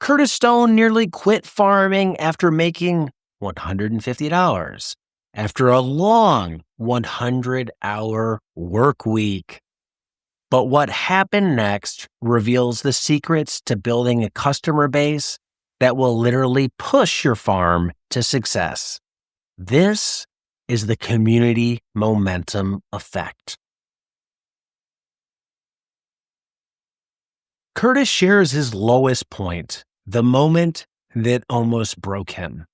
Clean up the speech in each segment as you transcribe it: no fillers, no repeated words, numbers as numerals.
Curtis Stone nearly quit farming after making $150 after a long 100-hour work week. But what happened next reveals the secrets to building a customer base that will literally push your farm to success. This is the community momentum effect. Curtis shares his lowest point, the moment that almost broke him.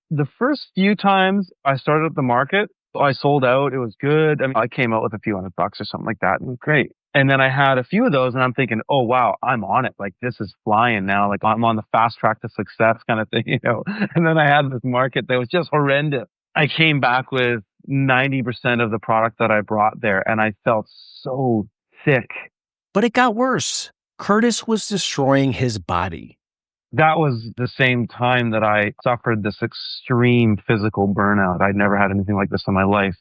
The first few times I started at the market, I sold out. It was good. I mean, I came out with a few $100 or something like that. It was great. And then I had a few of those and I'm thinking, oh, wow, I'm on it. Like, this is flying now. Like, I'm on the fast track to success kind of thing, And then I had this market that was just horrendous. I came back with 90% of the product that I brought there and I felt so sick. But it got worse. Curtis was destroying his body. That was the same time that I suffered this extreme physical burnout. I'd never had anything like this in my life.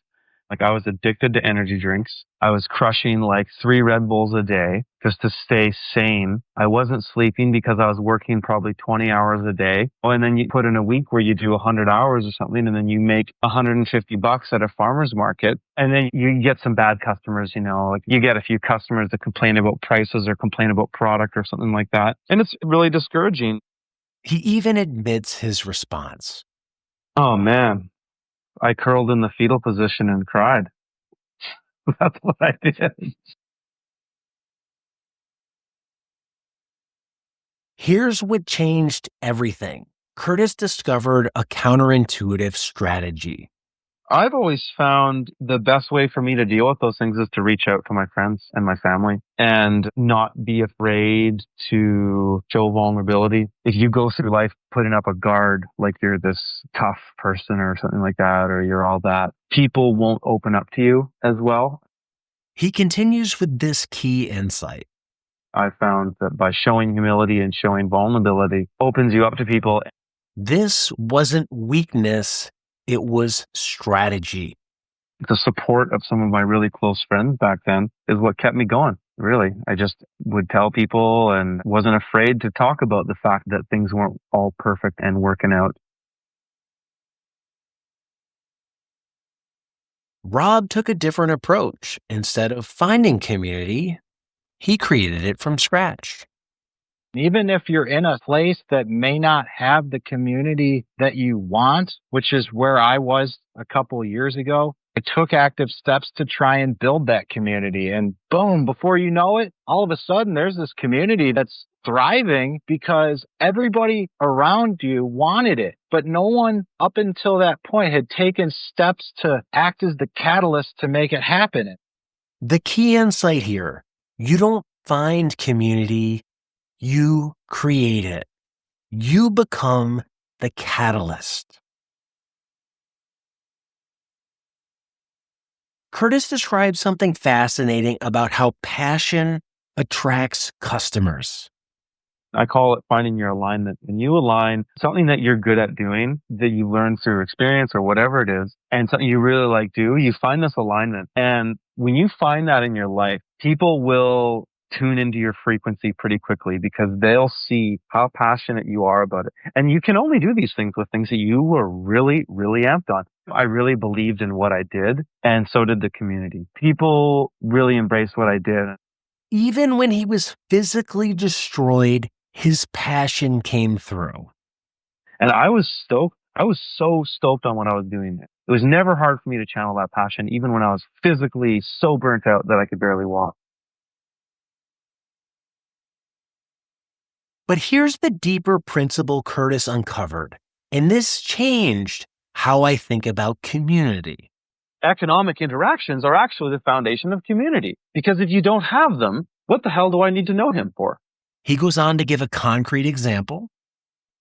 Like, I was addicted to energy drinks. I was crushing like 3 Red Bulls a day just to stay sane. I wasn't sleeping because I was working probably 20 hours a day. Oh, and then you put in a week where you do 100 hours or something, and then you make $150 at a farmer's market. And then you get some bad customers, like you get a few customers that complain about prices or complain about product or something like that. And it's really discouraging. He even admits his response. Oh, man. I curled in the fetal position and cried. That's what I did. Here's what changed everything. Curtis discovered a counterintuitive strategy. I've always found the best way for me to deal with those things is to reach out to my friends and my family and not be afraid to show vulnerability. If you go through life putting up a guard like you're this tough person or something like that, or you're all that, people won't open up to you as well. He continues with this key insight. I found that by showing humility and showing vulnerability opens you up to people. This wasn't weakness. It was strategy. The support of some of my really close friends back then is what kept me going, really. I just would tell people and wasn't afraid to talk about the fact that things weren't all perfect and working out. Rob took a different approach. Instead of finding community, he created it from scratch. Even if you're in a place that may not have the community that you want, which is where I was a couple of years ago, I took active steps to try and build that community. And boom, before you know it, all of a sudden there's this community that's thriving because everybody around you wanted it. But no one up until that point had taken steps to act as the catalyst to make it happen. The key insight here, you don't find community. You create it. You become the catalyst. Curtis describes something fascinating about how passion attracts customers. I call it finding your alignment. When you align something that you're good at doing, that you learn through experience or whatever it is, and something you really like do, you find this alignment. And when you find that in your life, people will tune into your frequency pretty quickly because they'll see how passionate you are about it. And you can only do these things with things that you were really, really amped on. I really believed in what I did, and so did the community. People really embraced what I did. Even when he was physically destroyed, his passion came through. And I was stoked. I was so stoked on what I was doing. It was never hard for me to channel that passion, even when I was physically so burnt out that I could barely walk. But here's the deeper principle Curtis uncovered, and this changed how I think about community. Economic interactions are actually the foundation of community, because if you don't have them, what the hell do I need to know him for? He goes on to give a concrete example.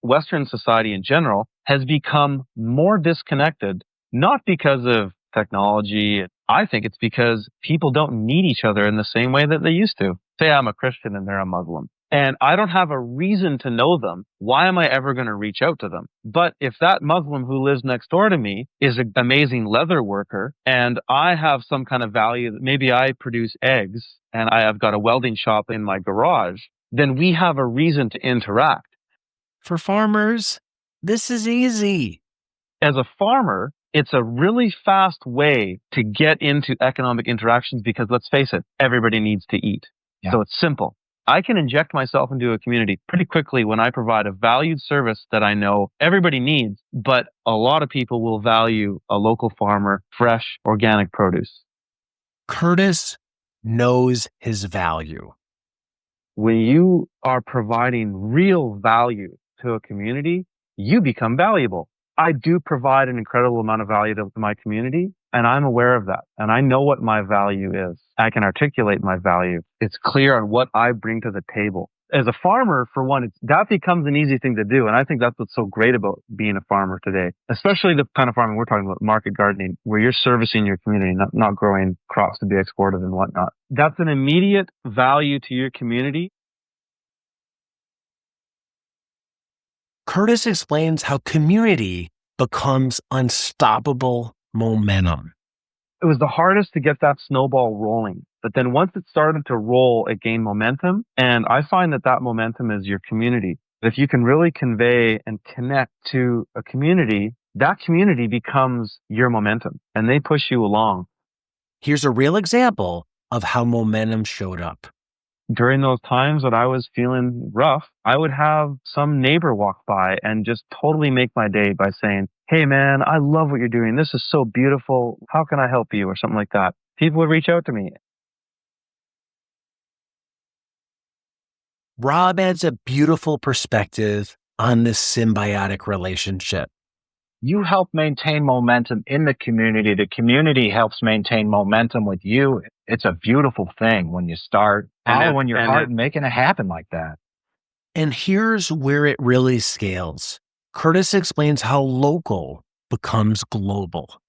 Western society in general has become more disconnected, not because of technology. I think it's because people don't need each other in the same way that they used to. Say I'm a Christian and they're a Muslim, and I don't have a reason to know them. Why am I ever going to reach out to them? But if that Muslim who lives next door to me is an amazing leather worker and I have some kind of value, maybe I produce eggs and I have got a welding shop in my garage, then we have a reason to interact. For farmers, this is easy. As a farmer, it's a really fast way to get into economic interactions because let's face it, everybody needs to eat. Yeah. So it's simple. I can inject myself into a community pretty quickly when I provide a valued service that I know everybody needs, but a lot of people will value a local farmer, fresh, organic produce. Curtis knows his value. When you are providing real value to a community, you become valuable. I do provide an incredible amount of value to my community, and I'm aware of that. And I know what my value is. I can articulate my value. It's clear on what I bring to the table. As a farmer, for one, that becomes an easy thing to do. And I think that's what's so great about being a farmer today, especially the kind of farming we're talking about, market gardening, where you're servicing your community, not growing crops to be exported and whatnot. That's an immediate value to your community. Curtis explains how community becomes unstoppable momentum. It was the hardest to get that snowball rolling. But then once it started to roll, it gained momentum. And I find that momentum is your community. If you can really convey and connect to a community, that community becomes your momentum and they push you along. Here's a real example of how momentum showed up. During those times that I was feeling rough, I would have some neighbor walk by and just totally make my day by saying, "Hey man, I love what you're doing. This is so beautiful. How can I help you?" or something like that. People would reach out to me. Rob adds a beautiful perspective on this symbiotic relationship. You help maintain momentum in the community. The community helps maintain momentum with you. It's a beautiful thing when you start following your heart and making it happen like that. And here's where it really scales. Curtis explains how local becomes global.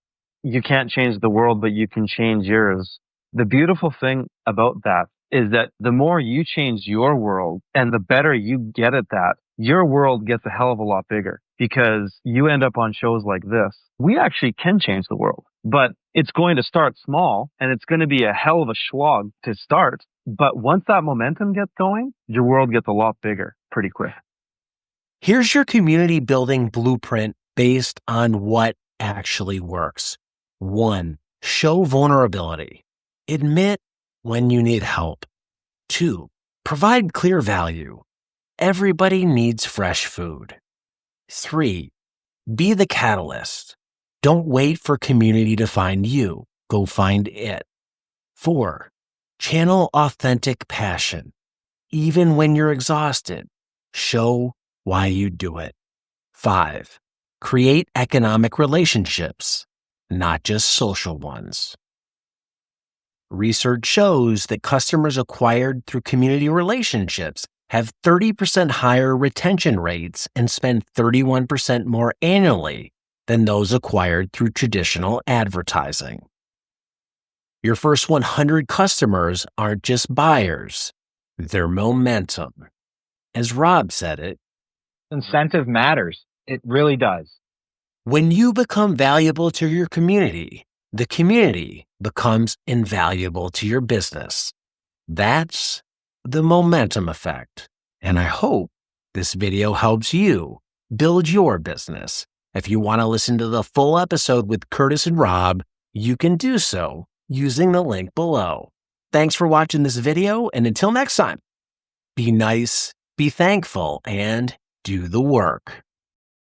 You can't change the world, but you can change yours. The beautiful thing about that is that the more you change your world and the better you get at that, your world gets a hell of a lot bigger because you end up on shows like this. We actually can change the world, but it's going to start small and it's going to be a hell of a slog to start. But once that momentum gets going, your world gets a lot bigger pretty quick. Here's your community building blueprint based on what actually works. 1, show vulnerability. Admit when you need help. 2, provide clear value. Everybody needs fresh food. 3, be the catalyst. Don't wait for community to find you. Go find it. 4, channel authentic passion. Even when you're exhausted, show why you do it. 5, create economic relationships, not just social ones. Research shows that customers acquired through community relationships have 30% higher retention rates and spend 31% more annually than those acquired through traditional advertising. Your first 100 customers aren't just buyers, they're momentum. As Rob said it, incentive matters. It really does. When you become valuable to your community, the community becomes invaluable to your business. That's the momentum effect. And I hope this video helps you build your business. If you want to listen to the full episode with Curtis and Rob, you can do so using the link below. Thanks for watching this video, and until next time, be nice, be thankful, and do the work.